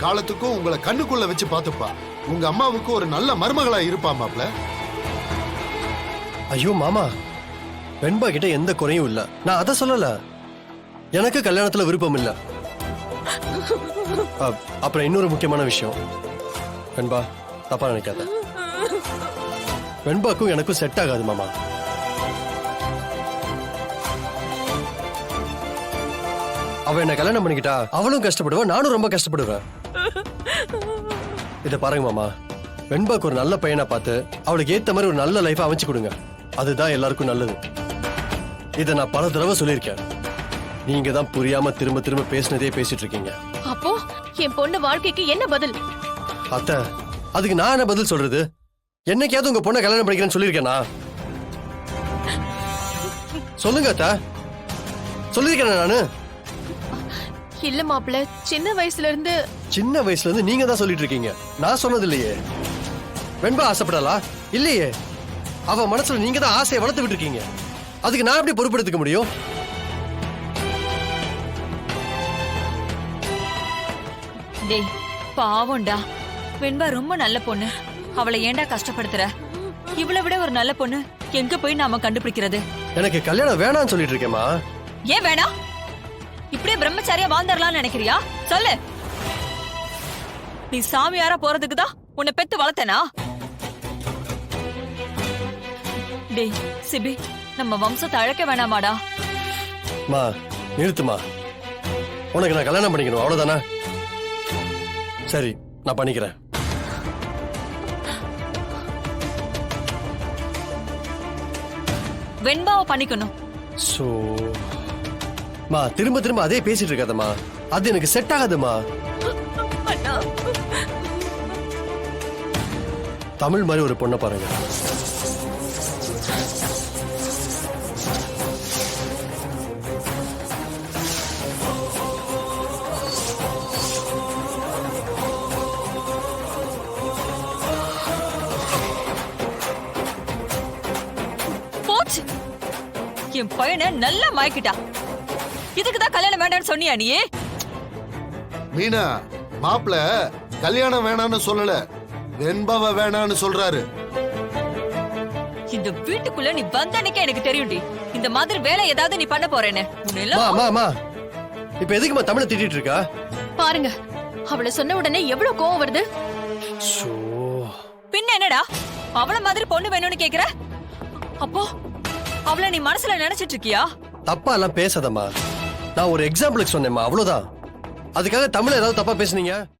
காலத்துக்கும் உங்களை கண்ணுக்குள்ள வச்சு பாத்துப்பா. உங்க அம்மாவுக்கு ஒரு நல்ல மருமகளா இருப்பா மாப்ள. ஐயோ மாமா, வெண்பா கிட்ட எந்த குறையும் இல்ல. நான் அதை சொல்லல. எனக்கு கல்யாணத்துல விருப்பம் இல்ல. அப்புறம் இன்னொரு முக்கியமான விஷயம், வெண்பா தப்பா நினைக்காத. வெண்பாக்கும் எனக்கும் செட் ஆகாது மாமா. அவ என்ன கல்யாணம் பண்ணிக்கிட்டா அவளும் கஷ்டப்படுவா, நானும் ரொம்ப கஷ்டப்படுவேன். இத பாருங்க மாமா, வெண்பாக்கு ஒரு நல்ல பையனா பார்த்து அவளுக்கு ஏத்த மாதிரி ஒரு நல்ல லைஃப் அமைச்சு கொடுங்க. அதுதான் எல்லாருக்கும் நல்லது. இத நான் பல தடவை சொல்லியிருக்கேன். நீங்க தான் புரியாம திரும்ப திரும்ப பேசினதே பேசிட்டு இருக்கீங்க. அப்போ என் பொண்ணு வாழ்க்கைக்கு என்ன பதில்? அத்தை, அதுக்கு நான் என்ன பதில் சொல்றது? என்னைக்காவது உங்க பொண்ணை கல்யாணம் பண்ணிக்கிறேன்னு சொல்லியிருக்கேனா? சொல்லுங்க அத்தை, சொல்லியிருக்கேன் நானு. இல்ல மாப்பிள்ள, சின்ன வயசுல இருந்து நீங்க தான் சொல்லிட்டு இருக்கீங்க. நான் சொன்னது இல்லையே. வெண்பா ஆசைப்படலா? இல்லையே. அவ மனசுல நீங்க தான் ஆசையை வளர்த்து விட்டு இருக்கீங்க. அதுக்கு நான் எப்படி பொறுப்பெடுத்துக்க முடியும்? டேய் பாவம்டா, வெண்பா ரொம்ப நல்ல பொண்ணு. அவளை ஏன்டா கஷ்டப்படுத்துற? இவளை விட ஒரு நல்ல பொண்ணு எங்க போய் நாம கண்டுபிடிக்கிறது? எனக்கு கல்யாணம் வேணாம்னு சொல்லிட்டு இருக்கேமா. ஏன் வேணாம்? இப்படியே பிரம்மச்சாரியா வாழ்ந்துடலாம்னு நினைக்கிறியா? சொல்லு. நீ சாமியாரா போறதுக்கு தான் உன்னை பெத்து வளர்த்தனா? டேய் சிபி, நம்ம வம்சத்தை அழைக்க வேணாமாடா? மா நிறுத்துமா. உனக்கு நான் கல்யாணம் பண்ணிக்கணும் அவ்வளவுதானே? சரி, நான் பண்ணிக்கிறேன். வெண்பாவை பண்ணிக்கணும். சோ மா, திரும்ப திரும்ப அதே பேசிட்டு இருக்காதம்மா. அது எனக்கு செட் ஆகாதுமா. தமிழ் மாதிரி ஒரு பொண்ணை பாருங்க. போச்சு, என் பையனை நல்லா மாய்க்கிட்டா. இதுக்குதான் கல்யாணம் வேண்டாம்னு சொன்னியா நீ? மீனா, மாப்ள கல்யாணம் வேணான்னு சொல்லல, வெண்பாவ வேணான்னு சொல்றாரு. இந்த வீட்டுக்குள்ள நீ வந்தனைக்கே எனக்கு தெரியும்டி, இந்த மாதிரி வேலை ஏதாவது நீ பண்ண போறேன்னு. இப்ப எதுக்குமா தமிழை திட்டிட்டு இருக்கா? பாருங்க, அவளை சொன்ன உடனே எவ்வளவு கோவம் வருது. பின்ன என்னடா, அவள மாதிரி பொண்ணு வேணும்னு கேக்குற? அப்போ அவளை நீ மனசுல நினைச்சிட்டு இருக்கியா? தப்பா எல்லாம் பேசாதம்மா. நான் ஒரு எக்ஸாம்பிளுக்கு சொன்னேம்மா, அவ்வளவுதான். அதுக்காக தமிழ் ஏதாவது தப்பா பேசுனீங்க?